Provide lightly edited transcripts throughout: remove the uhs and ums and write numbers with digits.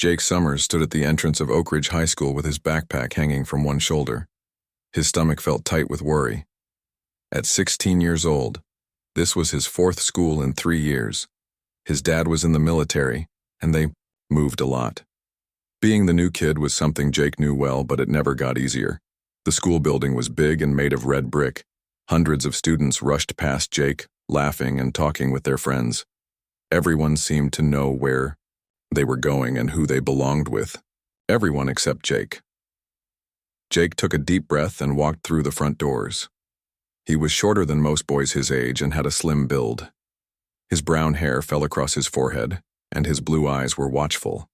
Jake Summers stood at the entrance of Oak Ridge High School with his backpack hanging from one shoulder. His stomach felt tight with worry. At 16 years old, this was his fourth school in 3 years. His dad was in the military, and they moved a lot. Being the new kid was something Jake knew well, but it never got easier. The school building was big and made of red brick. Hundreds of students rushed past Jake, laughing and talking with their friends. Everyone seemed to know where they were going and who they belonged with. Everyone except Jake. Jake took a deep breath and walked through the front doors. He was shorter than most boys his age and had a slim build. His brown hair fell across his forehead, and his blue eyes were watchful.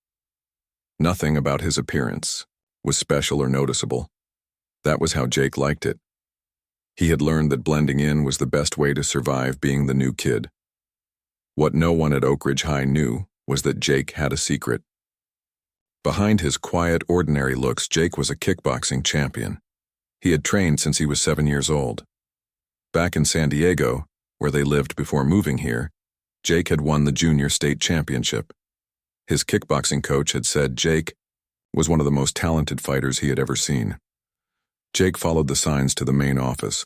Nothing about his appearance was special or noticeable. That was how Jake liked it. He had learned that blending in was the best way to survive being the new kid. What no one at Oak Ridge High knew was that Jake had a secret. Behind his quiet, ordinary looks, Jake was a kickboxing champion. He had trained since he was 7 years old. Back in San Diego, where they lived before moving here, Jake had won the junior state championship. His kickboxing coach had said Jake was one of the most talented fighters he had ever seen. Jake followed the signs to the main office.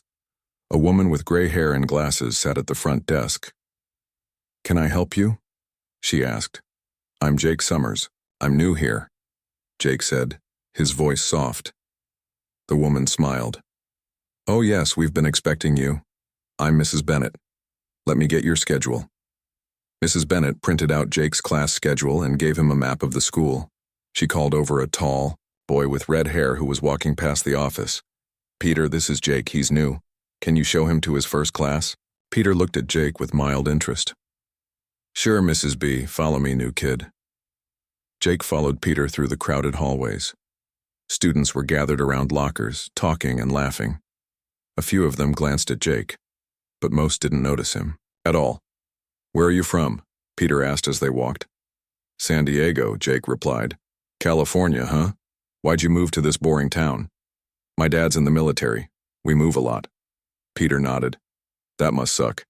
A woman with gray hair and glasses sat at the front desk. "Can I help you?" she asked. "I'm Jake Summers. I'm new here," Jake said, his voice soft. The woman smiled. "Oh yes, we've been expecting you. I'm Mrs. Bennett. Let me get your schedule." Mrs. Bennett printed out Jake's class schedule and gave him a map of the school. She called over a tall boy with red hair who was walking past the office. "Peter, this is Jake. He's new. Can you show him to his first class?" Peter looked at Jake with mild interest. "Sure, Mrs. B. Follow me, new kid." Jake followed Peter through the crowded hallways. Students were gathered around lockers, talking and laughing. A few of them glanced at Jake, but most didn't notice him at all. "Where are you from?" Peter asked as they walked. "San Diego," Jake replied. "California, huh? Why'd you move to this boring town?" "My dad's in the military. We move a lot." Peter nodded. "That must suck.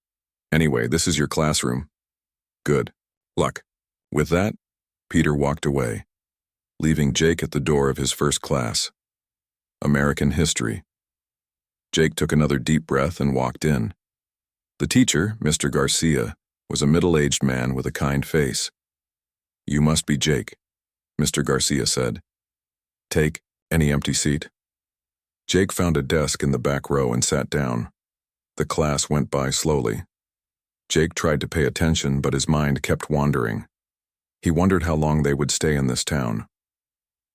Anyway, this is your classroom." "Good luck." With that, Peter walked away, leaving Jake at the door of his first class. American history. Jake took another deep breath and walked in. The teacher, Mr. Garcia, was a middle-aged man with a kind face. "You must be Jake," Mr. Garcia said. "Take any empty seat." Jake found a desk in the back row and sat down. The class went by slowly. Jake tried to pay attention, but his mind kept wandering. He wondered how long they would stay in this town.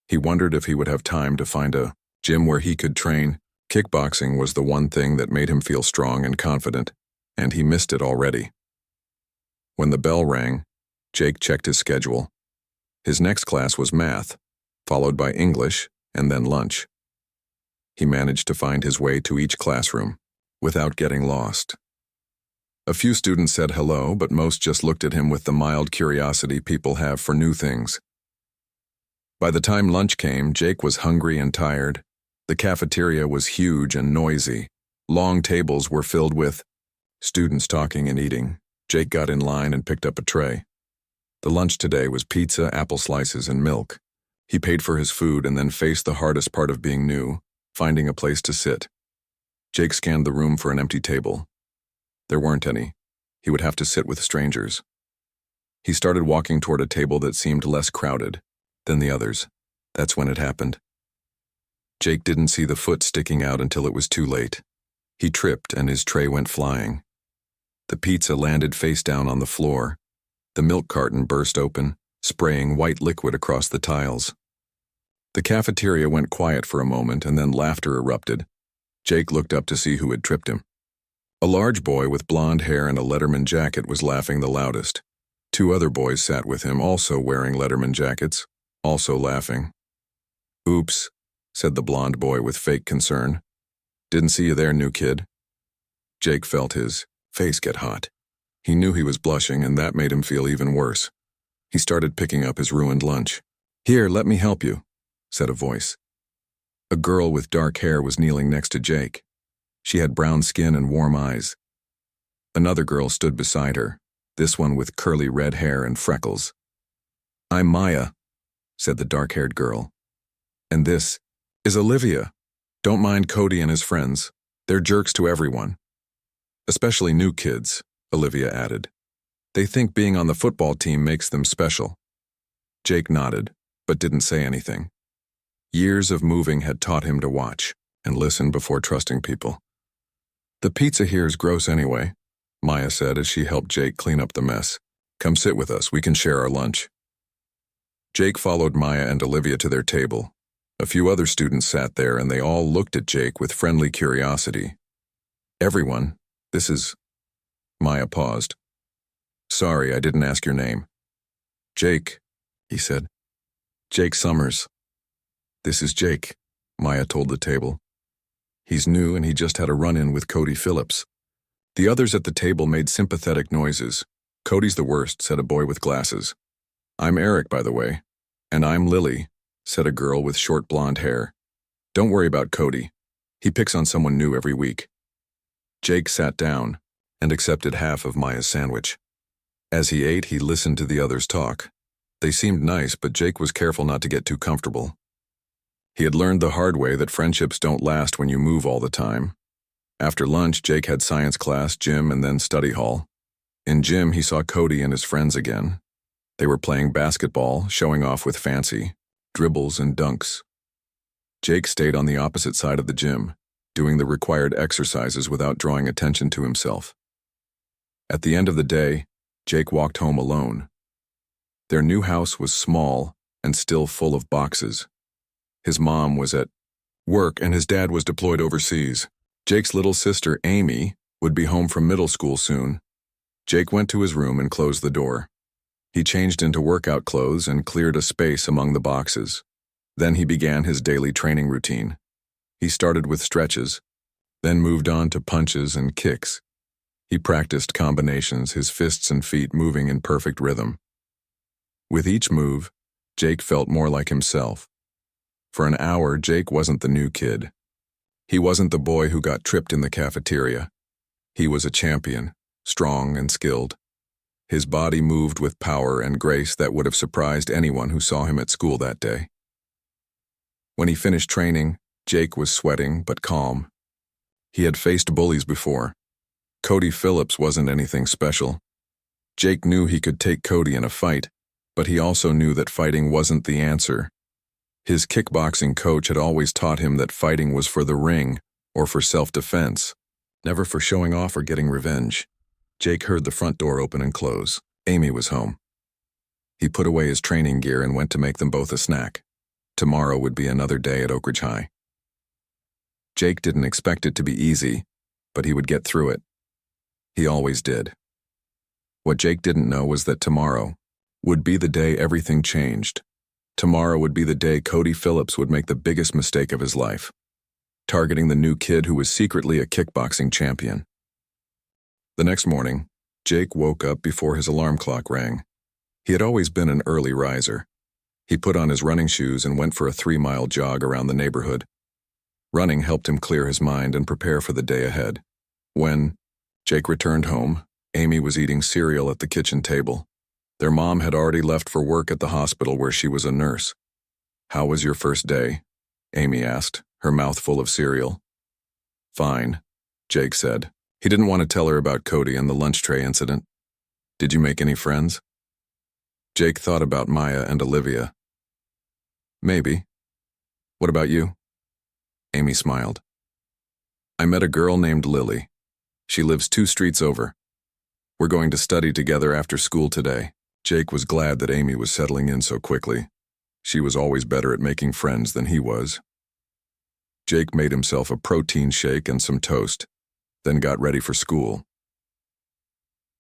He wondered if he would have time to find a gym where he could train. Kickboxing was the one thing that made him feel strong and confident, and he missed it already. When the bell rang, Jake checked his schedule. His next class was math, followed by English, and then lunch. He managed to find his way to each classroom without getting lost. A few students said hello, but most just looked at him with the mild curiosity people have for new things. By the time lunch came, Jake was hungry and tired. The cafeteria was huge and noisy. Long tables were filled with students talking and eating. Jake got in line and picked up a tray. The lunch today was pizza, apple slices, and milk. He paid for his food and then faced the hardest part of being new, finding a place to sit. Jake scanned the room for an empty table. There weren't any. He would have to sit with strangers. He started walking toward a table that seemed less crowded than the others. That's when it happened. Jake didn't see the foot sticking out until it was too late. He tripped and his tray went flying. The pizza landed face down on the floor. The milk carton burst open, spraying white liquid across the tiles. The cafeteria went quiet for a moment and then laughter erupted. Jake looked up to see who had tripped him. A large boy with blonde hair and a Letterman jacket was laughing the loudest. 2 other boys sat with him, also wearing Letterman jackets, also laughing. "Oops," said the blonde boy with fake concern. "Didn't see you there, new kid." Jake felt his face get hot. He knew he was blushing, and that made him feel even worse. He started picking up his ruined lunch. "Here, let me help you," said a voice. A girl with dark hair was kneeling next to Jake. She had brown skin and warm eyes. Another girl stood beside her, this one with curly red hair and freckles. "I'm Maya," said the dark-haired girl. "And this is Olivia. Don't mind Cody and his friends. They're jerks to everyone. Especially new kids," Olivia added. "They think being on the football team makes them special." Jake nodded, but didn't say anything. Years of moving had taught him to watch and listen before trusting people. "The pizza here is gross anyway," Maya said as she helped Jake clean up the mess. "Come sit with us, we can share our lunch." Jake followed Maya and Olivia to their table. A few other students sat there and they all looked at Jake with friendly curiosity. "Everyone, this is..." Maya paused. "Sorry, I didn't ask your name." "Jake," he said. "Jake Summers." "This is Jake," Maya told the table. "He's new and he just had a run-in with Cody Phillips." The others at the table made sympathetic noises. "Cody's the worst," said a boy with glasses. "I'm Eric, by the way." "And I'm Lily," said a girl with short blonde hair. "Don't worry about Cody. He picks on someone new every week." Jake sat down and accepted half of Maya's sandwich. As he ate, he listened to the others talk. They seemed nice, but Jake was careful not to get too comfortable. He had learned the hard way that friendships don't last when you move all the time. After lunch, Jake had science class, gym, and then study hall. In gym, he saw Cody and his friends again. They were playing basketball, showing off with fancy dribbles and dunks. Jake stayed on the opposite side of the gym, doing the required exercises without drawing attention to himself. At the end of the day, Jake walked home alone. Their new house was small and still full of boxes. His mom was at work and his dad was deployed overseas. Jake's little sister, Amy, would be home from middle school soon. Jake went to his room and closed the door. He changed into workout clothes and cleared a space among the boxes. Then he began his daily training routine. He started with stretches, then moved on to punches and kicks. He practiced combinations, his fists and feet moving in perfect rhythm. With each move, Jake felt more like himself. For an hour, Jake wasn't the new kid. He wasn't the boy who got tripped in the cafeteria. He was a champion, strong and skilled. His body moved with power and grace that would have surprised anyone who saw him at school that day. When he finished training, Jake was sweating but calm. He had faced bullies before. Cody Phillips wasn't anything special. Jake knew he could take Cody in a fight, but he also knew that fighting wasn't the answer. His kickboxing coach had always taught him that fighting was for the ring or for self-defense, never for showing off or getting revenge. Jake heard the front door open and close. Amy was home. He put away his training gear and went to make them both a snack. Tomorrow would be another day at Oak Ridge High. Jake didn't expect it to be easy, but he would get through it. He always did. What Jake didn't know was that tomorrow would be the day everything changed. Tomorrow would be the day Cody Phillips would make the biggest mistake of his life, targeting the new kid who was secretly a kickboxing champion. The next morning, Jake woke up before his alarm clock rang. He had always been an early riser. He put on his running shoes and went for a 3-mile jog around the neighborhood. Running helped him clear his mind and prepare for the day ahead. When Jake returned home, Amy was eating cereal at the kitchen table. Their mom had already left for work at the hospital where she was a nurse. "How was your first day?" Amy asked, her mouth full of cereal. "Fine," Jake said. He didn't want to tell her about Cody and the lunch tray incident. "Did you make any friends?" Jake thought about Maya and Olivia. "Maybe. What about you?" Amy smiled. "I met a girl named Lily. She lives 2 streets over. We're going to study together after school today." Jake was glad that Amy was settling in so quickly. She was always better at making friends than he was. Jake made himself a protein shake and some toast, then got ready for school.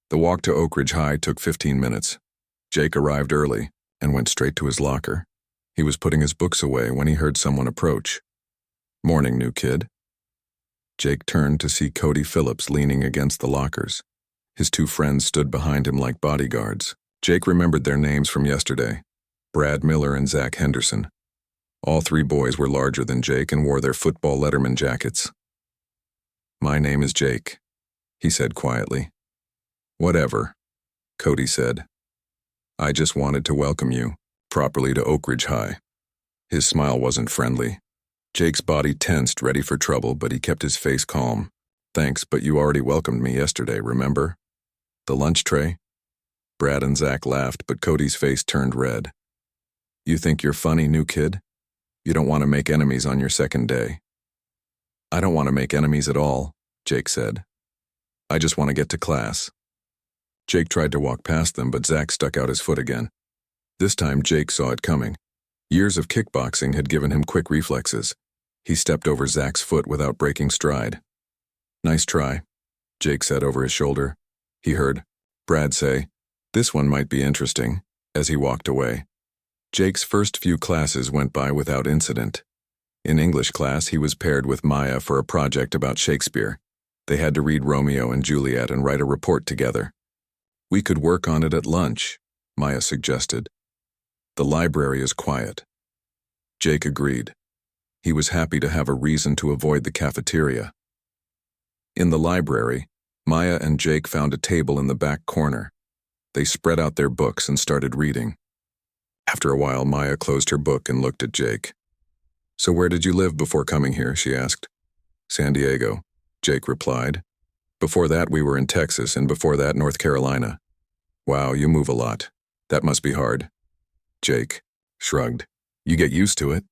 The walk to Oak Ridge High took 15 minutes. Jake arrived early and went straight to his locker. He was putting his books away when he heard someone approach. "Morning, new kid." Jake turned to see Cody Phillips leaning against the lockers. His 2 friends stood behind him like bodyguards. Jake remembered their names from yesterday, Brad Miller and Zach Henderson. All 3 boys were larger than Jake and wore their football Letterman jackets. "My name is Jake," he said quietly. "Whatever," Cody said. "I just wanted to welcome you." properly to Oak Ridge High. His smile wasn't friendly. Jake's body tensed, ready for trouble, but he kept his face calm. Thanks, but you already welcomed me yesterday, remember? The lunch tray? Brad and Zach laughed, but Cody's face turned red. You think you're funny, new kid? You don't want to make enemies on your second day. I don't want to make enemies at all, Jake said. I just want to get to class. Jake tried to walk past them, but Zach stuck out his foot again. This time, Jake saw it coming. Years of kickboxing had given him quick reflexes. He stepped over Zach's foot without breaking stride. Nice try, Jake said over his shoulder. He heard Brad say, "This one might be interesting," as he walked away. Jake's first few classes went by without incident. In English class, he was paired with Maya for a project about Shakespeare. They had to read Romeo and Juliet and write a report together. We could work on it at lunch, Maya suggested. The library is quiet. Jake agreed. He was happy to have a reason to avoid the cafeteria. In the library, Maya and Jake found a table in the back corner. They spread out their books and started reading. After a while, Maya closed her book and looked at Jake. So where did you live before coming here, she asked. San Diego, Jake replied. Before that, we were in Texas, and before that, North Carolina. Wow, you move a lot. That must be hard. Jake shrugged. You get used to it.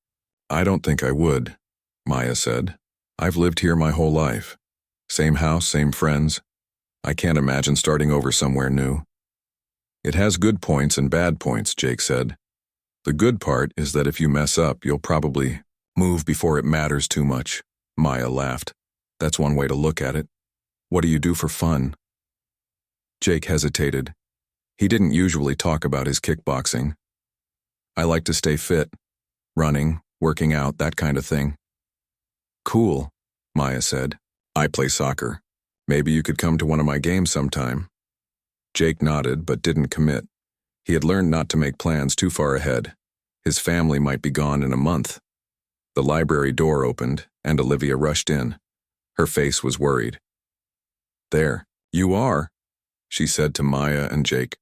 I don't think I would, Maya said. I've lived here my whole life. Same house, same friends. I can't imagine starting over somewhere new. It has good points and bad points, Jake said. The good part is that if you mess up, you'll probably move before it matters too much. Maya laughed. That's one way to look at it. What do you do for fun? Jake hesitated. He didn't usually talk about his kickboxing. I like to stay fit. Running, working out, that kind of thing. Cool, Maya said. I play soccer. Maybe you could come to one of my games sometime. Jake nodded but didn't commit. He had learned not to make plans too far ahead. His family might be gone in a month. The library door opened, and Olivia rushed in. Her face was worried. There, you are, she said to Maya and Jake.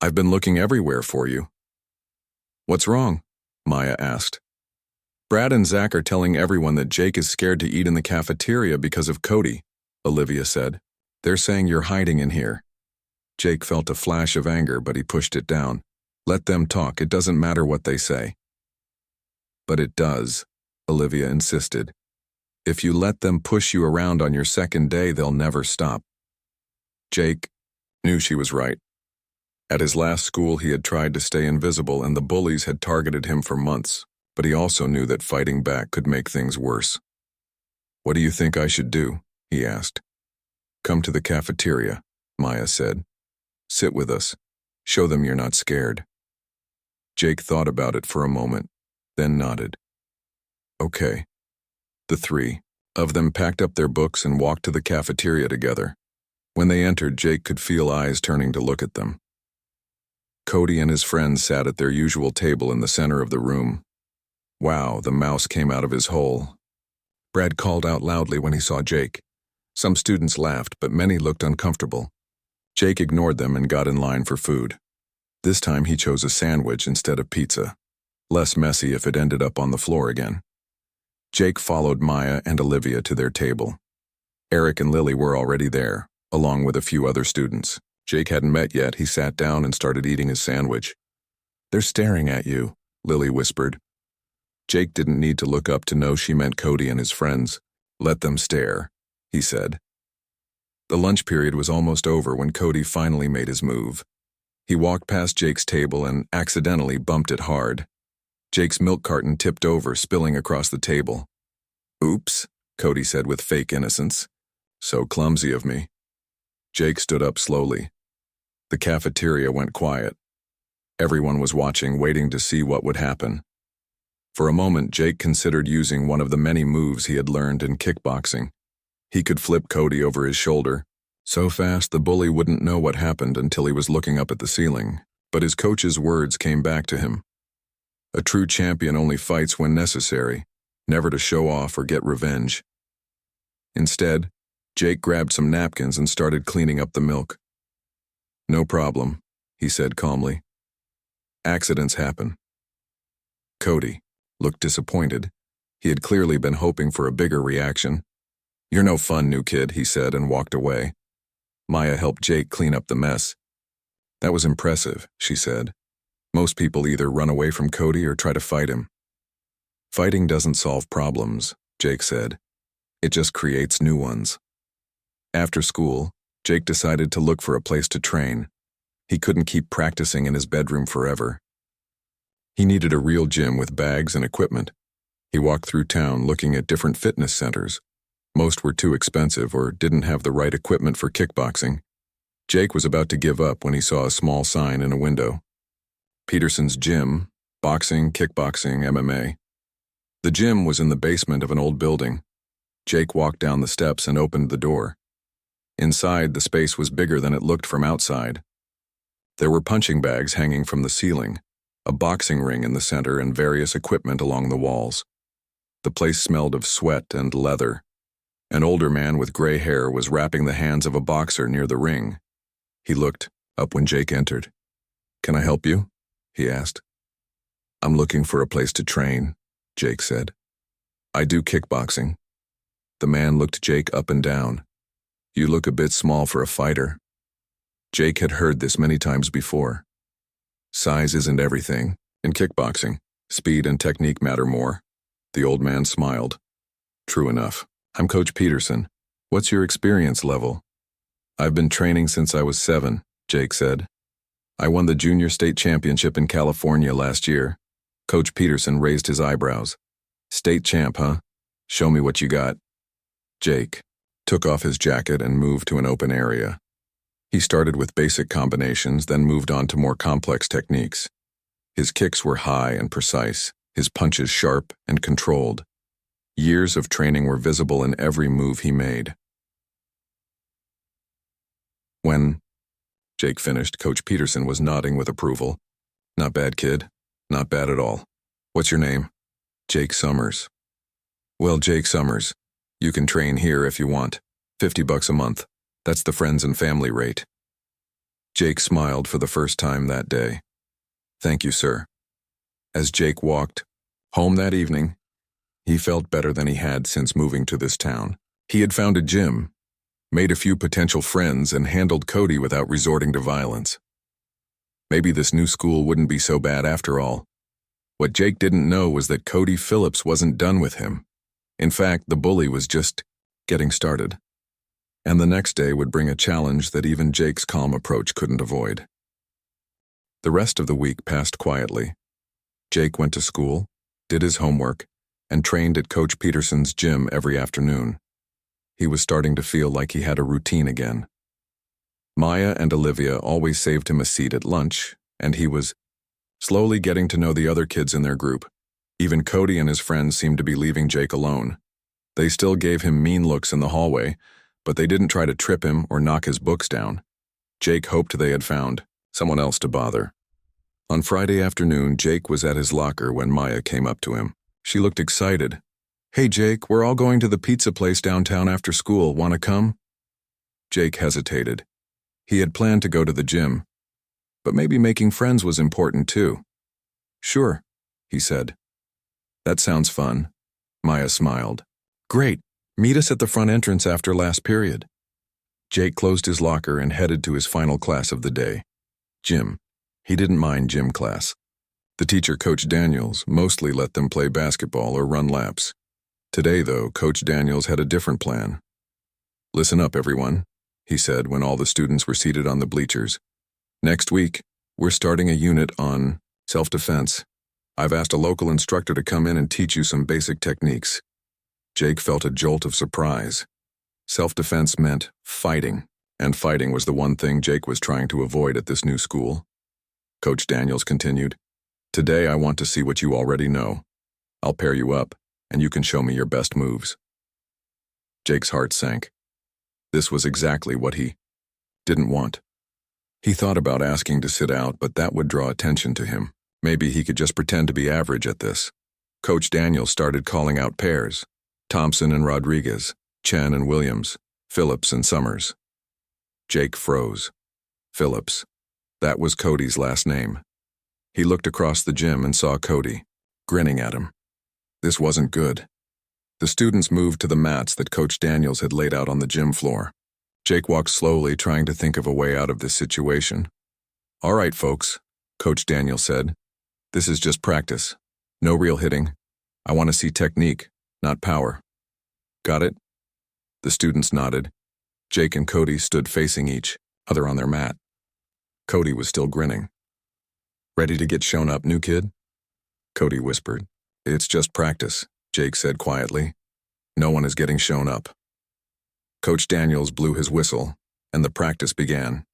I've been looking everywhere for you. What's wrong? Maya asked. Brad and Zach are telling everyone that Jake is scared to eat in the cafeteria because of Cody, Olivia said. They're saying you're hiding in here. Jake felt a flash of anger, but he pushed it down. Let them talk, it doesn't matter what they say. But it does, Olivia insisted. If you let them push you around on your second day, they'll never stop. Jake knew she was right. At his last school, he had tried to stay invisible, and the bullies had targeted him for months, but he also knew that fighting back could make things worse. What do you think I should do? He asked. Come to the cafeteria, Maya said. Sit with us. Show them you're not scared. Jake thought about it for a moment, then nodded. Okay. The three of them packed up their books and walked to the cafeteria together. When they entered, Jake could feel eyes turning to look at them. Cody and his friends sat at their usual table in the center of the room. Wow, the mouse came out of his hole. Brad called out loudly when he saw Jake. Some students laughed, but many looked uncomfortable. Jake ignored them and got in line for food. This time he chose a sandwich instead of pizza. Less messy if it ended up on the floor again. Jake followed Maya and Olivia to their table. Eric and Lily were already there, along with a few other students. Jake hadn't met yet. He sat down and started eating his sandwich. They're staring at you, Lily whispered. Jake didn't need to look up to know she meant Cody and his friends. Let them stare, he said. The lunch period was almost over when Cody finally made his move. He walked past Jake's table and accidentally bumped it hard. Jake's milk carton tipped over, spilling across the table. Oops, Cody said with fake innocence. So clumsy of me. Jake stood up slowly. The cafeteria went quiet. Everyone was watching, waiting to see what would happen. For a moment, Jake considered using one of the many moves he had learned in kickboxing. He could flip Cody over his shoulder. So fast, the bully wouldn't know what happened until he was looking up at the ceiling. But his coach's words came back to him. A true champion only fights when necessary, never to show off or get revenge. Instead, Jake grabbed some napkins and started cleaning up the milk. No problem, he said calmly. Accidents happen. Cody looked disappointed. He had clearly been hoping for a bigger reaction. "You're no fun, new kid," he said and walked away. Maya helped Jake clean up the mess. "That was impressive," she said. "Most people either run away from Cody or try to fight him." "Fighting doesn't solve problems," Jake said. "It just creates new ones." After school, Jake decided to look for a place to train. He couldn't keep practicing in his bedroom forever. He needed a real gym with bags and equipment. He walked through town looking at different fitness centers. Most were too expensive or didn't have the right equipment for kickboxing. Jake was about to give up when he saw a small sign in a window. Peterson's Gym, boxing, kickboxing, MMA. The gym was in the basement of an old building. Jake walked down the steps and opened the door. Inside, the space was bigger than it looked from outside. There were punching bags hanging from the ceiling, a boxing ring in the center, and various equipment along the walls. The place smelled of sweat and leather. An older man with gray hair was wrapping the hands of a boxer near the ring. He looked up when Jake entered. "Can I help you?" he asked. "I'm looking for a place to train," Jake said. "I do kickboxing." The man looked Jake up and down. "You look a bit small for a fighter." Jake had heard this many times before. "Size isn't everything. In kickboxing, speed and technique matter more." The old man smiled. "True enough. I'm Coach Peterson. What's your experience level?" "I've been training since I was 7, Jake said. "I won the junior state championship in California last year." Coach Peterson raised his eyebrows. "State champ, huh? Show me what you got." Jake took off his jacket and moved to an open area. He started with basic combinations, then moved on to more complex techniques. His kicks were high and precise, his punches sharp and controlled. Years of training were visible in every move he made. When Jake finished, Coach Peterson was nodding with approval. "Not bad, kid. Not bad at all. What's your name?" "Jake Summers." "Well, Jake Summers, you can train here if you want. $50 a month. That's the friends and family rate." Jake smiled for the first time that day. "Thank you, sir." As Jake walked home that evening, he felt better than he had since moving to this town. He had found a gym, made a few potential friends, and handled Cody without resorting to violence. Maybe this new school wouldn't be so bad after all. What Jake didn't know was that Cody Phillips wasn't done with him. In fact, the bully was just getting started. And the next day would bring a challenge that even Jake's calm approach couldn't avoid. The rest of the week passed quietly. Jake went to school, did his homework, and trained at Coach Peterson's gym every afternoon. He was starting to feel like he had a routine again. Maya and Olivia always saved him a seat at lunch, and he was slowly getting to know the other kids in their group. Even Cody and his friends seemed to be leaving Jake alone. They still gave him mean looks in the hallway, but they didn't try to trip him or knock his books down. Jake hoped they had found someone else to bother. On Friday afternoon, Jake was at his locker when Maya came up to him. She looked excited. "Hey, Jake, we're all going to the pizza place downtown after school. Want to come?" Jake hesitated. He had planned to go to the gym, but maybe making friends was important too. "Sure," he said. "That sounds fun." Maya smiled. "Great. Meet us at the front entrance after last period." Jake closed his locker and headed to his final class of the day. Gym. He didn't mind gym class. The teacher, Coach Daniels, mostly let them play basketball or run laps. Today, though, Coach Daniels had a different plan. "Listen up, everyone," he said when all the students were seated on the bleachers. "Next week, we're starting a unit on self-defense. I've asked a local instructor to come in and teach you some basic techniques." Jake felt a jolt of surprise. Self-defense meant fighting, and fighting was the one thing Jake was trying to avoid at this new school. Coach Daniels continued, "Today I want to see what you already know. I'll pair you up, and you can show me your best moves." Jake's heart sank. This was exactly what he didn't want. He thought about asking to sit out, but that would draw attention to him. Maybe he could just pretend to be average at this. Coach Daniels started calling out pairs. Thompson and Rodriguez, Chen and Williams, Phillips and Summers. Jake froze. Phillips. That was Cody's last name. He looked across the gym and saw Cody, grinning at him. This wasn't good. The students moved to the mats that Coach Daniels had laid out on the gym floor. Jake walked slowly, trying to think of a way out of this situation. "All right, folks," Coach Daniels said. "This is just practice. No real hitting. I want to see technique, not power. Got it?" The students nodded. Jake and Cody stood facing each other on their mat. Cody was still grinning. "Ready to get shown up, new kid?" Cody whispered. "It's just practice," Jake said quietly. "No one is getting shown up." Coach Daniels blew his whistle, and the practice began.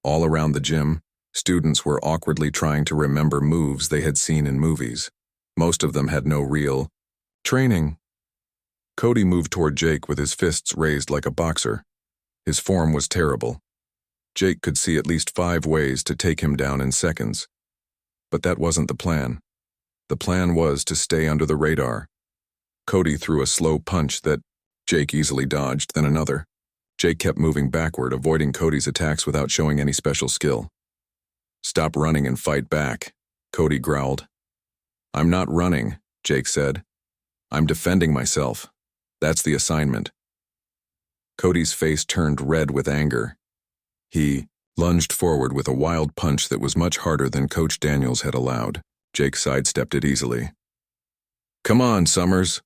All around the gym, students were awkwardly trying to remember moves they had seen in movies. Most of them had no real training. Cody moved toward Jake with his fists raised like a boxer. His form was terrible. Jake could see at least 5 ways to take him down in seconds. But that wasn't the plan. The plan was to stay under the radar. Cody threw a slow punch that Jake easily dodged, then another. Jake kept moving backward, avoiding Cody's attacks without showing any special skill. "Stop running and fight back," Cody growled. "I'm not running," Jake said. "I'm defending myself. That's the assignment." Cody's face turned red with anger. He lunged forward with a wild punch that was much harder than Coach Daniels had allowed. Jake sidestepped it easily. "Come on, Summers,"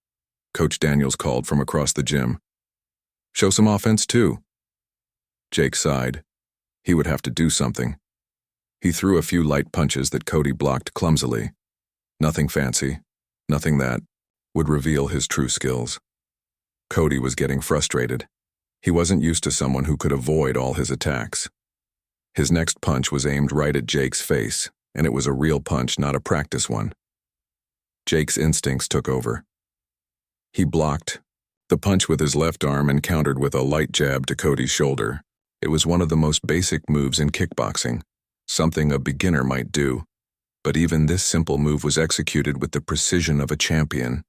Coach Daniels called from across the gym. "Show some offense too." Jake sighed. He would have to do something. He threw a few light punches that Cody blocked clumsily. Nothing fancy, nothing that would reveal his true skills. Cody was getting frustrated. He wasn't used to someone who could avoid all his attacks. His next punch was aimed right at Jake's face, and it was a real punch, not a practice one. Jake's instincts took over. He blocked the punch with his left arm and countered with a light jab to Cody's shoulder. It was one of the most basic moves in kickboxing, something a beginner might do. But even this simple move was executed with the precision of a champion.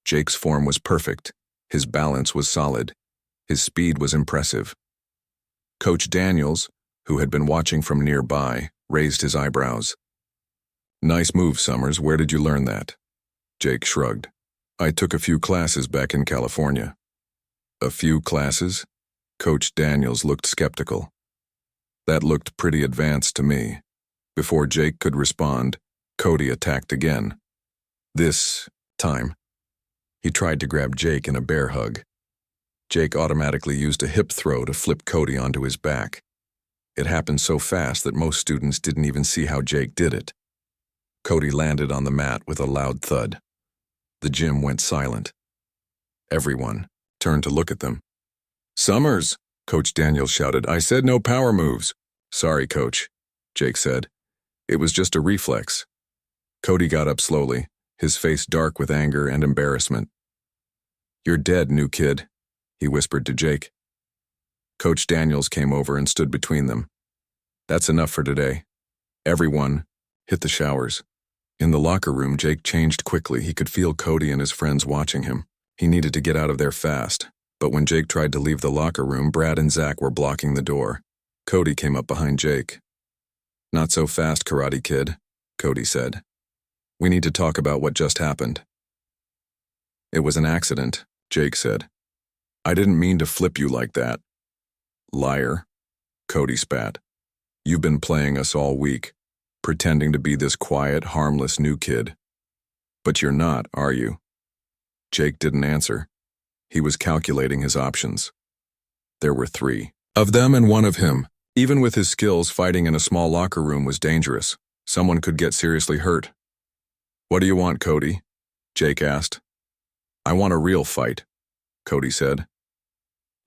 Jake's form was perfect. His balance was solid. His speed was impressive. Coach Daniels, who had been watching from nearby, raised his eyebrows. "Nice move, Summers. Where did you learn that?" Jake shrugged. "I took a few classes back in California." "A few classes?" Coach Daniels looked skeptical. That looked pretty advanced to me. Before Jake could respond, Cody attacked again. This time, he tried to grab Jake in a bear hug. Jake automatically used a hip throw to flip Cody onto his back. It happened so fast that most students didn't even see how Jake did it. Cody landed on the mat with a loud thud. The gym went silent. Everyone turned to look at them. "Summers," Coach Daniels shouted. "I said no power moves." "Sorry, Coach," Jake said. "It was just a reflex." Cody got up slowly, his face dark with anger and embarrassment. "You're dead, new kid," he whispered to Jake. Coach Daniels came over and stood between them. "That's enough for today. Everyone, hit the showers." In the locker room, Jake changed quickly. He could feel Cody and his friends watching him. He needed to get out of there fast. But when Jake tried to leave the locker room, Brad and Zach were blocking the door. Cody came up behind Jake. "Not so fast, Karate Kid," Cody said. "We need to talk about what just happened." "It was an accident," Jake said. "I didn't mean to flip you like that." "Liar," Cody spat. "You've been playing us all week, pretending to be this quiet, harmless new kid. But you're not, are you?" Jake didn't answer. He was calculating his options. There were 3 of them and 1 of him. Even with his skills, fighting in a small locker room was dangerous. Someone could get seriously hurt. "What do you want, Cody?" Jake asked. "I want a real fight," Cody said.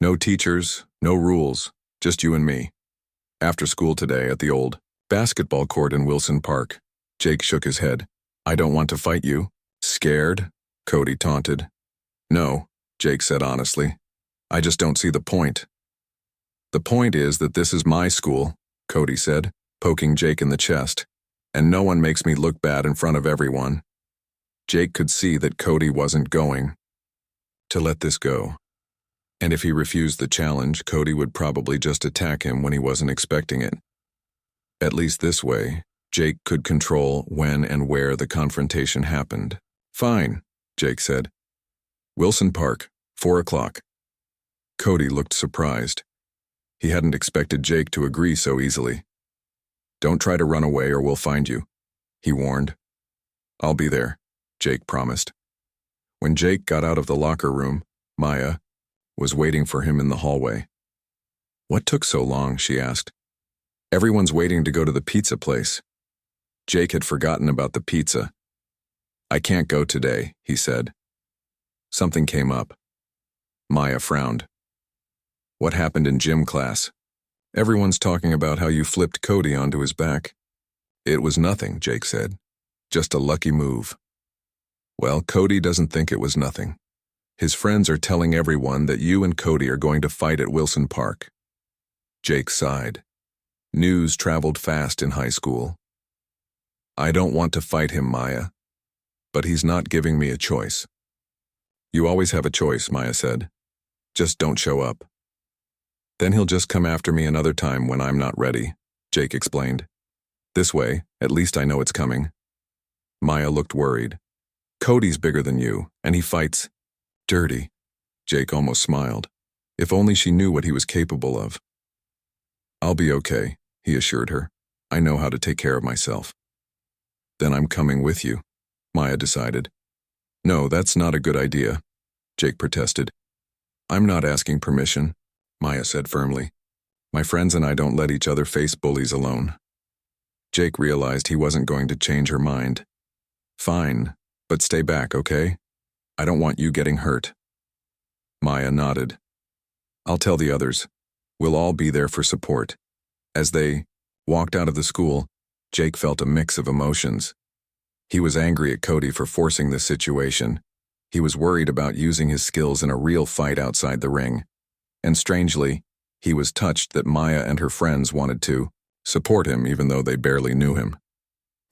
"No teachers, no rules, just you and me. After school today at the old basketball court in Wilson Park." Jake shook his head. "I don't want to fight you." "Scared?" Cody taunted. "No," Jake said honestly. "I just don't see the point." "The point is that this is my school," Cody said, poking Jake in the chest. "And no one makes me look bad in front of everyone." Jake could see that Cody wasn't going to let this go. And if he refused the challenge, Cody would probably just attack him when he wasn't expecting it. At least this way, Jake could control when and where the confrontation happened. "Fine," Jake said. "Wilson Park, 4 o'clock. Cody looked surprised. He hadn't expected Jake to agree so easily. "Don't try to run away or we'll find you," he warned. "I'll be there," Jake promised. When Jake got out of the locker room, Maya was waiting for him in the hallway. "What took so long?" she asked. "Everyone's waiting to go to the pizza place." Jake had forgotten about the pizza. "I can't go today," he said. Something came up. Maya frowned. "What happened in gym class?" "Everyone's talking about how you flipped Cody onto his back." "It was nothing," Jake said. "Just a lucky move." "Well, Cody doesn't think it was nothing. His friends are telling everyone that you and Cody are going to fight at Wilson Park." Jake sighed. News traveled fast in high school. "I don't want to fight him, Maya. But he's not giving me a choice." "You always have a choice," Maya said. "Just don't show up." "Then he'll just come after me another time when I'm not ready," Jake explained. "This way, at least I know it's coming." Maya looked worried. "Cody's bigger than you, and he fights dirty." Jake almost smiled. If only she knew what he was capable of. "I'll be okay," he assured her. "I know how to take care of myself." "Then I'm coming with you," Maya decided. "No, that's not a good idea," Jake protested. "I'm not asking permission," Maya said firmly. "My friends and I don't let each other face bullies alone." Jake realized he wasn't going to change her mind. "Fine, but stay back, okay? I don't want you getting hurt." Maya nodded. "I'll tell the others. We'll all be there for support." As they walked out of the school, Jake felt a mix of emotions. He was angry at Cody for forcing this situation. He was worried about using his skills in a real fight outside the ring. And strangely, he was touched that Maya and her friends wanted to support him even though they barely knew him.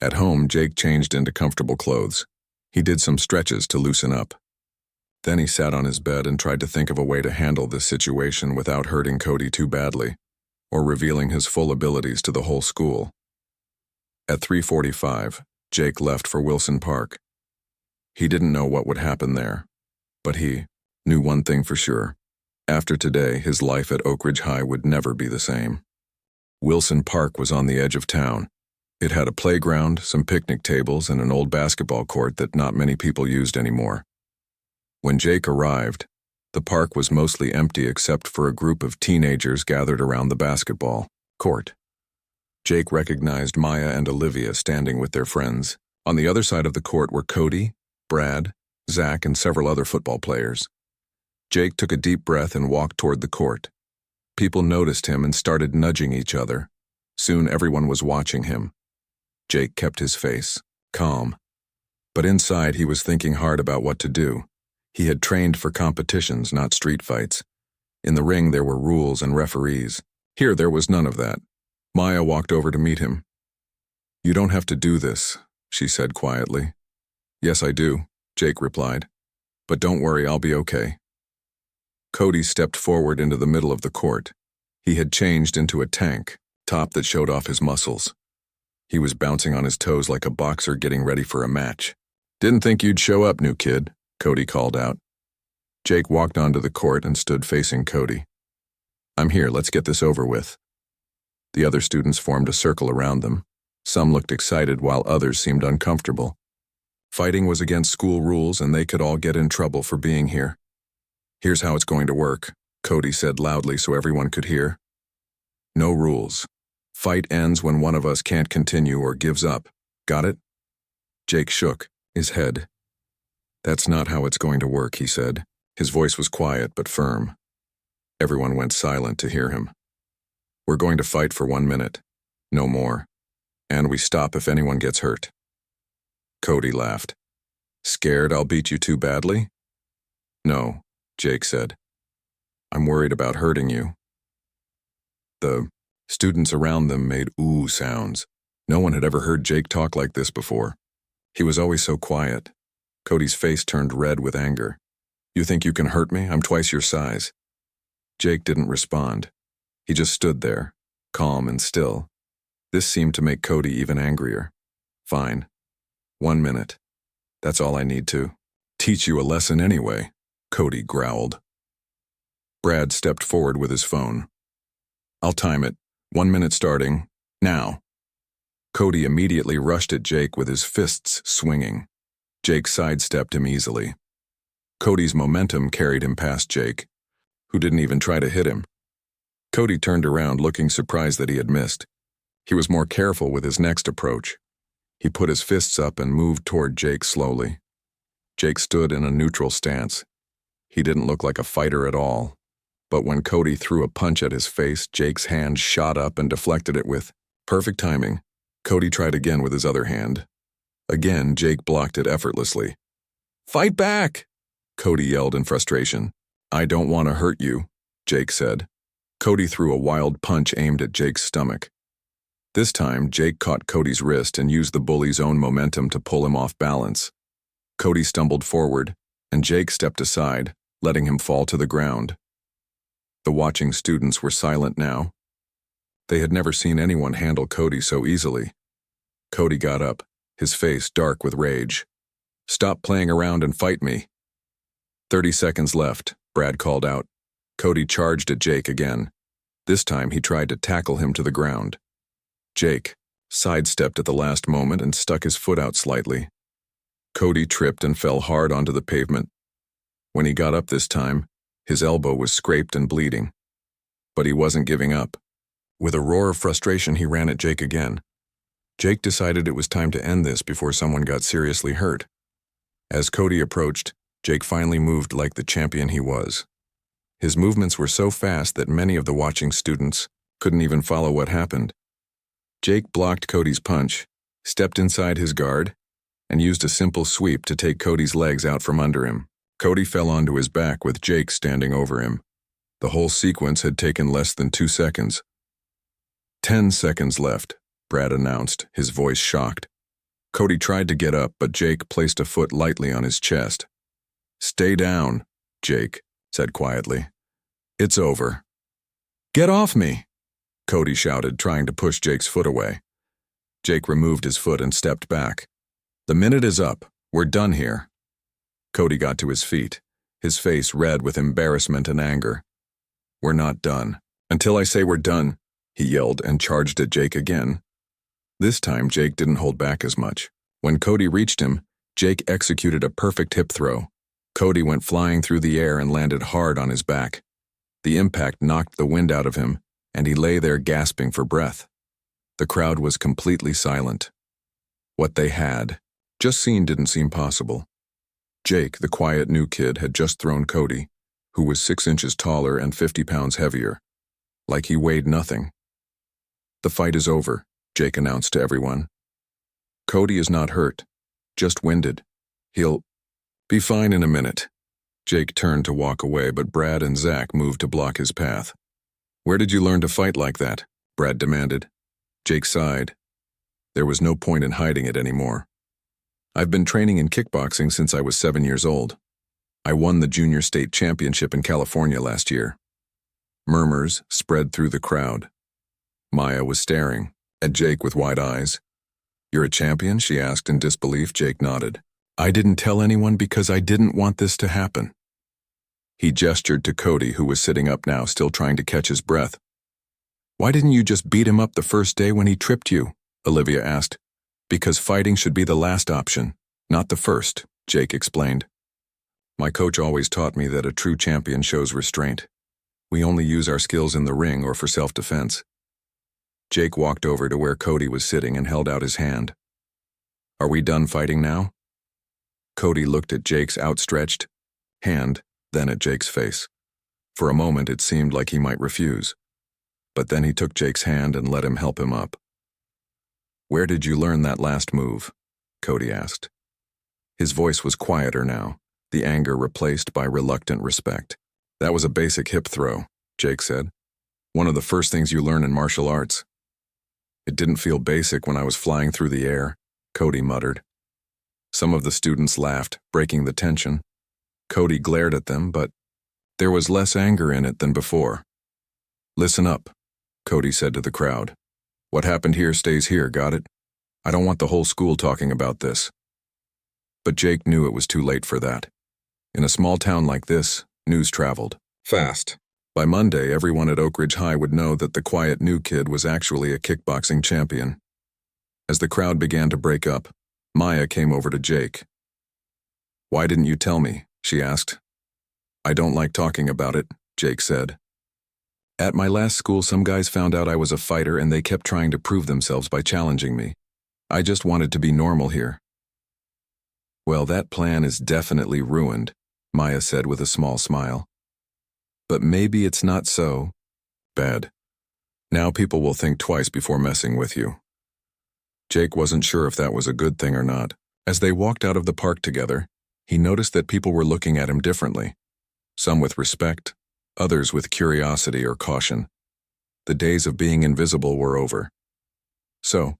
At home, Jake changed into comfortable clothes. He did some stretches to loosen up. Then he sat on his bed and tried to think of a way to handle this situation without hurting Cody too badly, or revealing his full abilities to the whole school. At 3:45, Jake left for Wilson Park. He didn't know what would happen there, but he knew one thing for sure. After today, his life at Oak Ridge High would never be the same. Wilson Park was on the edge of town. It had a playground, some picnic tables, and an old basketball court that not many people used anymore. When Jake arrived, the park was mostly empty except for a group of teenagers gathered around the basketball court. Jake recognized Maya and Olivia standing with their friends. On the other side of the court were Cody, Brad, Zach, and several other football players. Jake took a deep breath and walked toward the court. People noticed him and started nudging each other. Soon everyone was watching him. Jake kept his face calm. But inside he was thinking hard about what to do. He had trained for competitions, not street fights. In the ring there were rules and referees. Here there was none of that. Maya walked over to meet him. "You don't have to do this," she said quietly. "Yes, I do," Jake replied. "But don't worry, I'll be okay." Cody stepped forward into the middle of the court. He had changed into a tank top that showed off his muscles. He was bouncing on his toes like a boxer getting ready for a match. "Didn't think you'd show up, new kid," Cody called out. Jake walked onto the court and stood facing Cody. "I'm here, let's get this over with." The other students formed a circle around them. Some looked excited while others seemed uncomfortable. Fighting was against school rules and they could all get in trouble for being here. "Here's how it's going to work," Cody said loudly so everyone could hear. "No rules. Fight ends when one of us can't continue or gives up. Got it?" Jake shook his head. "That's not how it's going to work," he said. His voice was quiet but firm. Everyone went silent to hear him. "We're going to fight for 1 minute. No more. And we stop if anyone gets hurt." Cody laughed. "Scared I'll beat you too badly?" "No," Jake said. "I'm worried about hurting you." The students around them made ooh sounds. No one had ever heard Jake talk like this before. He was always so quiet. Cody's face turned red with anger. "You think you can hurt me? I'm twice your size." Jake didn't respond. He just stood there, calm and still. This seemed to make Cody even angrier. Fine. 1 minute. That's all I need to teach you a lesson anyway, Cody growled. Brad stepped forward with his phone. I'll time it. 1 minute starting, now. Cody immediately rushed at Jake with his fists swinging. Jake sidestepped him easily. Cody's momentum carried him past Jake, who didn't even try to hit him. Cody turned around looking surprised that he had missed. He was more careful with his next approach. He put his fists up and moved toward Jake slowly. Jake stood in a neutral stance. He didn't look like a fighter at all. But when Cody threw a punch at his face, Jake's hand shot up and deflected it with perfect timing. Cody tried again with his other hand. Again, Jake blocked it effortlessly. Fight back! Cody yelled in frustration. I don't want to hurt you, Jake said. Cody threw a wild punch aimed at Jake's stomach. This time, Jake caught Cody's wrist and used the bully's own momentum to pull him off balance. Cody stumbled forward, and Jake stepped aside, letting him fall to the ground. The watching students were silent now. They had never seen anyone handle Cody so easily. Cody got up, his face dark with rage. Stop playing around and fight me. 30 seconds left, Brad called out. Cody charged at Jake again. This time he tried to tackle him to the ground. Jake sidestepped at the last moment and stuck his foot out slightly. Cody tripped and fell hard onto the pavement. When he got up this time, his elbow was scraped and bleeding. But he wasn't giving up. With a roar of frustration, he ran at Jake again. Jake decided it was time to end this before someone got seriously hurt. As Cody approached, Jake finally moved like the champion he was. His movements were so fast that many of the watching students couldn't even follow what happened. Jake blocked Cody's punch, stepped inside his guard, and used a simple sweep to take Cody's legs out from under him. Cody fell onto his back with Jake standing over him. The whole sequence had taken less than 2 seconds. 10 seconds left, Brad announced, his voice shocked. Cody tried to get up, but Jake placed a foot lightly on his chest. Stay down, Jake said quietly. It's over. Get off me, Cody shouted, trying to push Jake's foot away. Jake removed his foot and stepped back. The minute is up. We're done here. Cody got to his feet, his face red with embarrassment and anger. We're not done. Until I say we're done, he yelled and charged at Jake again. This time, Jake didn't hold back as much. When Cody reached him, Jake executed a perfect hip throw. Cody went flying through the air and landed hard on his back. The impact knocked the wind out of him, and he lay there gasping for breath. The crowd was completely silent. What they had just seen didn't seem possible. Jake, the quiet new kid, had just thrown Cody, who was 6 inches taller and 50 pounds heavier, like he weighed nothing. The fight is over, Jake announced to everyone. Cody is not hurt, just winded. He'll be fine in a minute. Jake turned to walk away, but Brad and Zach moved to block his path. Where did you learn to fight like that? Brad demanded. Jake sighed. There was no point in hiding it anymore. I've been training in kickboxing since I was 7 years old. I won the junior state championship in California last year. Murmurs spread through the crowd. Maya was staring at Jake with wide eyes. You're a champion? She asked in disbelief. Jake nodded. I didn't tell anyone because I didn't want this to happen. He gestured to Cody, who was sitting up now, still trying to catch his breath. Why didn't you just beat him up the first day when he tripped you? Olivia asked. Because fighting should be the last option, not the first, Jake explained. My coach always taught me that a true champion shows restraint. We only use our skills in the ring or for self-defense. Jake walked over to where Cody was sitting and held out his hand. Are we done fighting now? Cody looked at Jake's outstretched hand, then at Jake's face. For a moment it seemed like he might refuse. But then he took Jake's hand and let him help him up. Where did you learn that last move? Cody asked. His voice was quieter now, the anger replaced by reluctant respect. That was a basic hip throw, Jake said. One of the first things you learn in martial arts. It didn't feel basic when I was flying through the air, Cody muttered. Some of the students laughed, breaking the tension. Cody glared at them, but there was less anger in it than before. Listen up, Cody said to the crowd. What happened here stays here, got it? I don't want the whole school talking about this. But Jake knew it was too late for that. In a small town like this, news traveled fast. By Monday, everyone at Oak Ridge High would know that the quiet new kid was actually a kickboxing champion. As the crowd began to break up, Maya came over to Jake. "Why didn't you tell me?" she asked. "I don't like talking about it," Jake said. "At my last school, some guys found out I was a fighter and they kept trying to prove themselves by challenging me. I just wanted to be normal here." "Well, that plan is definitely ruined," Maya said with a small smile. "But maybe it's not so bad. Now people will think twice before messing with you." Jake wasn't sure if that was a good thing or not. As they walked out of the park together, he noticed that people were looking at him differently. Some with respect, others with curiosity or caution. The days of being invisible were over. "So,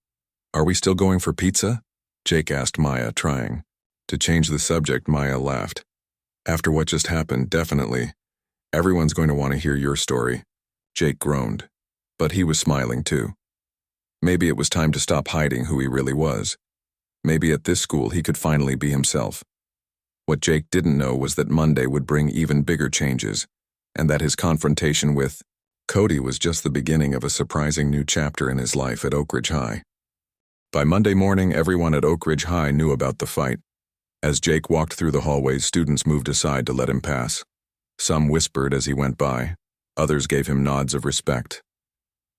are we still going for pizza?" Jake asked Maya, trying to change the subject. Maya laughed. "After what just happened, definitely. Everyone's going to want to hear your story." Jake groaned, but he was smiling too. Maybe it was time to stop hiding who he really was. Maybe at this school he could finally be himself. What Jake didn't know was that Monday would bring even bigger changes, and that his confrontation with Cody was just the beginning of a surprising new chapter in his life at Oak Ridge High. By Monday morning, everyone at Oak Ridge High knew about the fight. As Jake walked through the hallways, students moved aside to let him pass. Some whispered as he went by, others gave him nods of respect.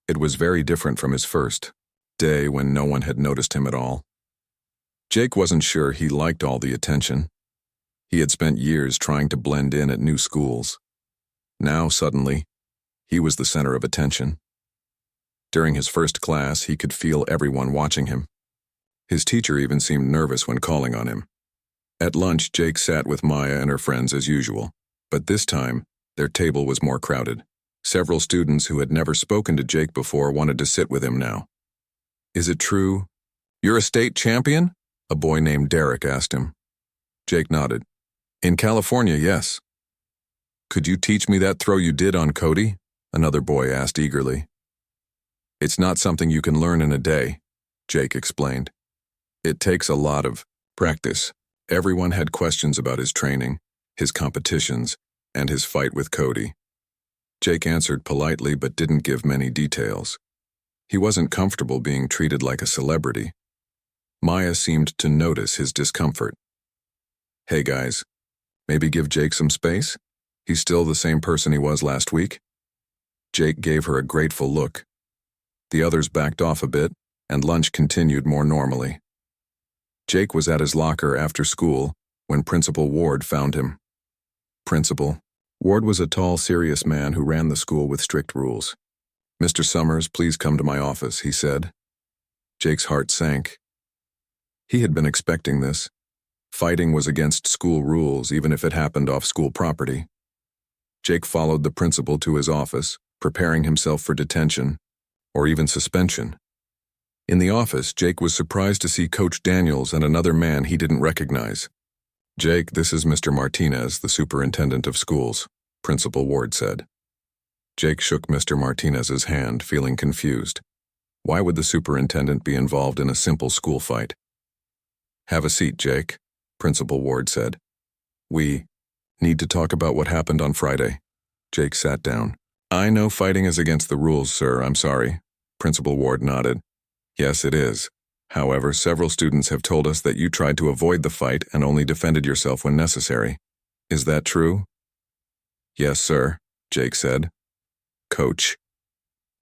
It was very different from his first day when no one had noticed him at all. Jake wasn't sure he liked all the attention. He had spent years trying to blend in at new schools. Now, suddenly, he was the center of attention. During his first class, he could feel everyone watching him. His teacher even seemed nervous when calling on him. At lunch, Jake sat with Maya and her friends as usual, but this time, their table was more crowded. Several students who had never spoken to Jake before wanted to sit with him now. "Is it true? You're a state champion?" a boy named Derek asked him. Jake nodded. "In California, yes." "Could you teach me that throw you did on Cody?" another boy asked eagerly. "It's not something you can learn in a day," Jake explained. "It takes a lot of practice." Everyone had questions about his training, his competitions, and his fight with Cody. Jake answered politely but didn't give many details. He wasn't comfortable being treated like a celebrity. Maya seemed to notice his discomfort. "Hey guys, maybe give Jake some space? He's still the same person he was last week." Jake gave her a grateful look. The others backed off a bit, and lunch continued more normally. Jake was at his locker after school when Principal Ward found him. Principal Ward was a tall, serious man who ran the school with strict rules. "Mr. Summers, please come to my office," he said. Jake's heart sank. He had been expecting this. Fighting was against school rules, even if it happened off school property. Jake followed the principal to his office, preparing himself for detention, or even suspension. In the office, Jake was surprised to see Coach Daniels and another man he didn't recognize. "Jake, this is Mr. Martinez, the superintendent of schools," Principal Ward said. Jake shook Mr. Martinez's hand, feeling confused. Why would the superintendent be involved in a simple school fight? "Have a seat, Jake," Principal Ward said. "We need to talk about what happened on Friday." Jake sat down. "I know fighting is against the rules, sir. I'm sorry." Principal Ward nodded. "Yes, it is. However, several students have told us that you tried to avoid the fight and only defended yourself when necessary. Is that true?" "Yes, sir," Jake said. "Coach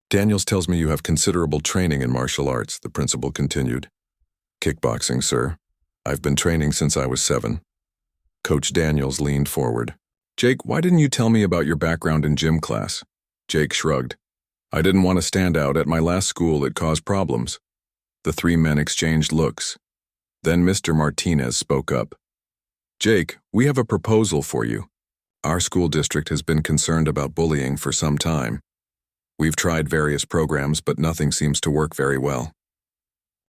Daniels tells me you have considerable training in martial arts," the principal continued. "Kickboxing, sir. I've been training since I was 7. Coach Daniels leaned forward. "Jake, why didn't you tell me about your background in gym class?" Jake shrugged. "I didn't want to stand out. At my last school, it caused problems." The three men exchanged looks. Then Mr. Martinez spoke up. "Jake, we have a proposal for you. Our school district has been concerned about bullying for some time. We've tried various programs, but nothing seems to work very well."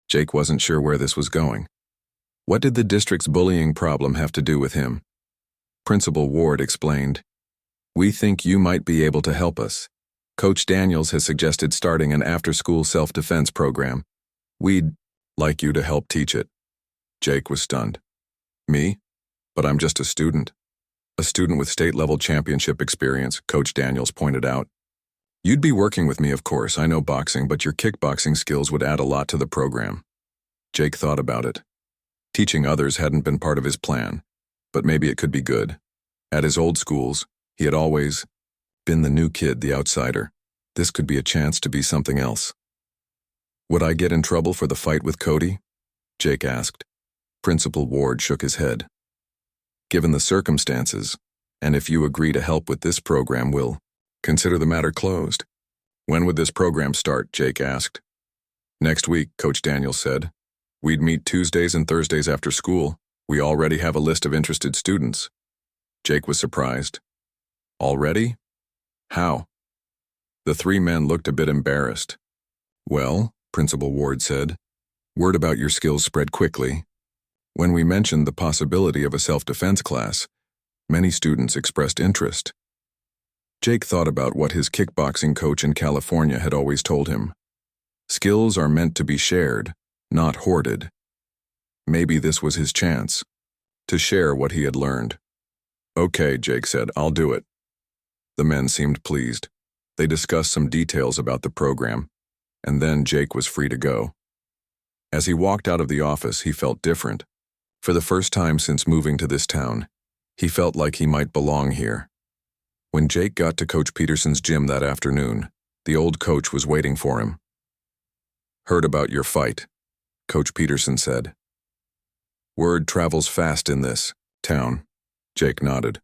Jake wasn't sure where this was going. What did the district's bullying problem have to do with him? Principal Ward explained, "We think you might be able to help us. Coach Daniels has suggested starting an after-school self-defense program. We'd like you to help teach it. Jake was stunned. Me? But I'm just a student. A student with state-level championship experience, Coach Daniels pointed out. You'd be working with me, of course. I know boxing, but your kickboxing skills would add a lot to the program. Jake thought about it. Teaching others hadn't been part of his plan, but maybe it could be good. At his old schools, he had always been the new kid, the outsider. This could be a chance to be something else. Would I get in trouble for the fight with Cody? Jake asked. Principal Ward shook his head. Given the circumstances, and if you agree to help with this program, we'll consider the matter closed. When would this program start? Jake asked. Next week, Coach Daniels said. We'd meet Tuesdays and Thursdays after school. We already have a list of interested students. Jake was surprised. Already? How? The three men looked a bit embarrassed. Well, Principal Ward said, word about your skills spread quickly. When we mentioned the possibility of a self-defense class, many students expressed interest. Jake thought about what his kickboxing coach in California had always told him. Skills are meant to be shared, not hoarded. Maybe this was his chance to share what he had learned. Okay, Jake said, I'll do it. The men seemed pleased. They discussed some details about the program, and then Jake was free to go. As he walked out of the office, he felt different. For the first time since moving to this town, he felt like he might belong here. When Jake got to Coach Peterson's gym that afternoon, the old coach was waiting for him. Heard about your fight, Coach Peterson said. Word travels fast in this town. Jake nodded.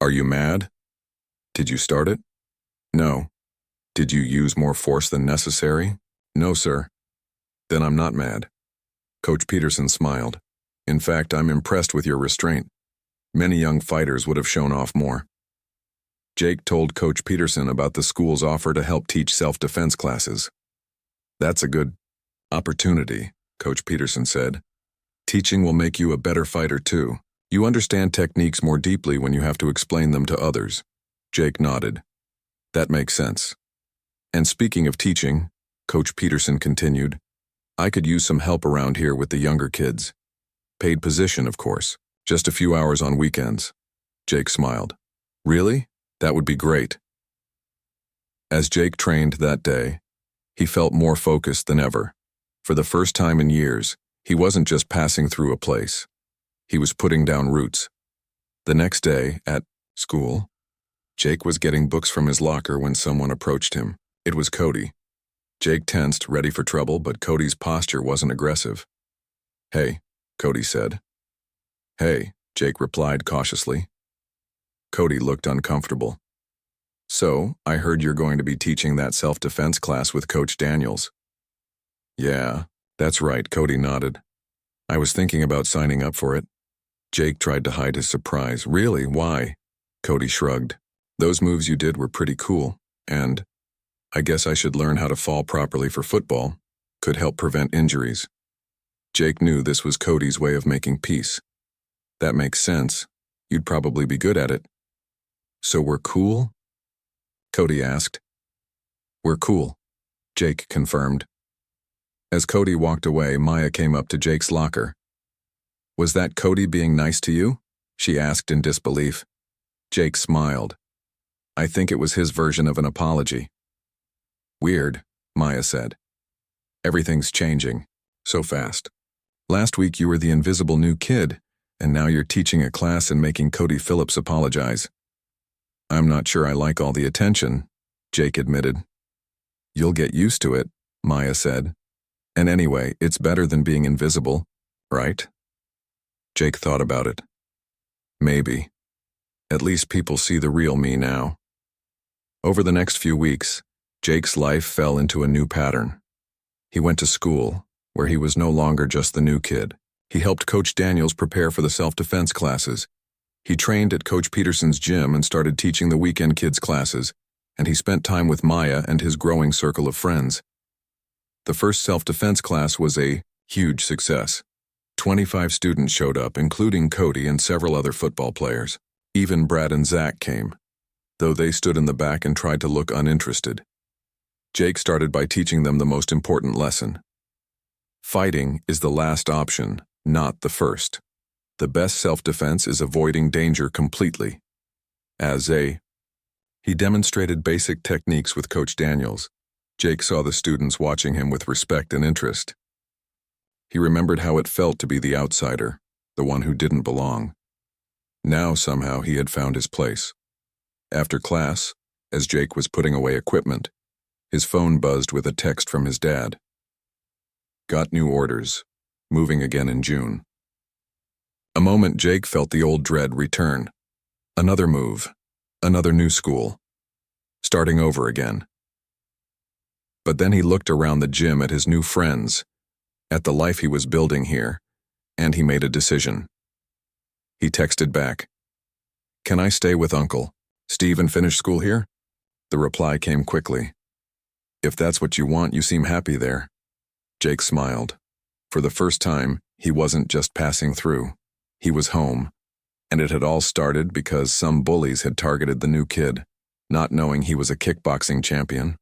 Are you mad? Did you start it? No. Did you use more force than necessary? No, sir. Then I'm not mad. Coach Peterson smiled. In fact, I'm impressed with your restraint. Many young fighters would have shown off more. Jake told Coach Peterson about the school's offer to help teach self-defense classes. That's a good opportunity, Coach Peterson said. Teaching will make you a better fighter too. You understand techniques more deeply when you have to explain them to others. Jake nodded. That makes sense. And speaking of teaching, Coach Peterson continued, I could use some help around here with the younger kids. Paid position, of course. Just a few hours on weekends. Jake smiled. Really? That would be great. As Jake trained that day, he felt more focused than ever. For the first time in years, he wasn't just passing through a place. He was putting down roots. The next day, at school, Jake was getting books from his locker when someone approached him. It was Cody. Jake tensed, ready for trouble, but Cody's posture wasn't aggressive. Hey, Cody said. Hey, Jake replied cautiously. Cody looked uncomfortable. So, I heard you're going to be teaching that self-defense class with Coach Daniels. Yeah, that's right, Cody nodded. I was thinking about signing up for it. Jake tried to hide his surprise. Really? Why? Cody shrugged. Those moves you did were pretty cool, and I guess I should learn how to fall properly for football. Could help prevent injuries. Jake knew this was Cody's way of making peace. That makes sense. You'd probably be good at it. So we're cool? Cody asked. We're cool, Jake confirmed. As Cody walked away, Maya came up to Jake's locker. Was that Cody being nice to you? She asked in disbelief. Jake smiled. I think it was his version of an apology. Weird, Maya said. Everything's changing. So fast. Last week you were the invisible new kid, and now you're teaching a class and making Cody Phillips apologize. I'm not sure I like all the attention, Jake admitted. You'll get used to it, Maya said. And anyway, it's better than being invisible, right? Jake thought about it. Maybe. At least people see the real me now. Over the next few weeks, Jake's life fell into a new pattern. He went to school, where he was no longer just the new kid. He helped Coach Daniels prepare for the self-defense classes. He trained at Coach Peterson's gym and started teaching the weekend kids classes, and he spent time with Maya and his growing circle of friends. The first self-defense class was a huge success. 25 students showed up, including Cody and several other football players. Even Brad and Zach came. though they stood in the back and tried to look uninterested. Jake started by teaching them the most important lesson. Fighting is the last option, not the first. The best self-defense is avoiding danger completely. He demonstrated basic techniques with Coach Daniels. Jake saw the students watching him with respect and interest. He remembered how it felt to be the outsider, the one who didn't belong. Now somehow he had found his place. After class, as Jake was putting away equipment, his phone buzzed with a text from his dad. Got new orders, moving again in June. A moment Jake felt the old dread return. Another move, another new school, starting over again. But then he looked around the gym at his new friends, at the life he was building here, and he made a decision. He texted back, "Can I stay with Uncle Steve and finish school here?" The reply came quickly. "If that's what you want, you seem happy there." Jake smiled. For the first time, he wasn't just passing through. He was home, and it had all started because some bullies had targeted the new kid, not knowing he was a kickboxing champion.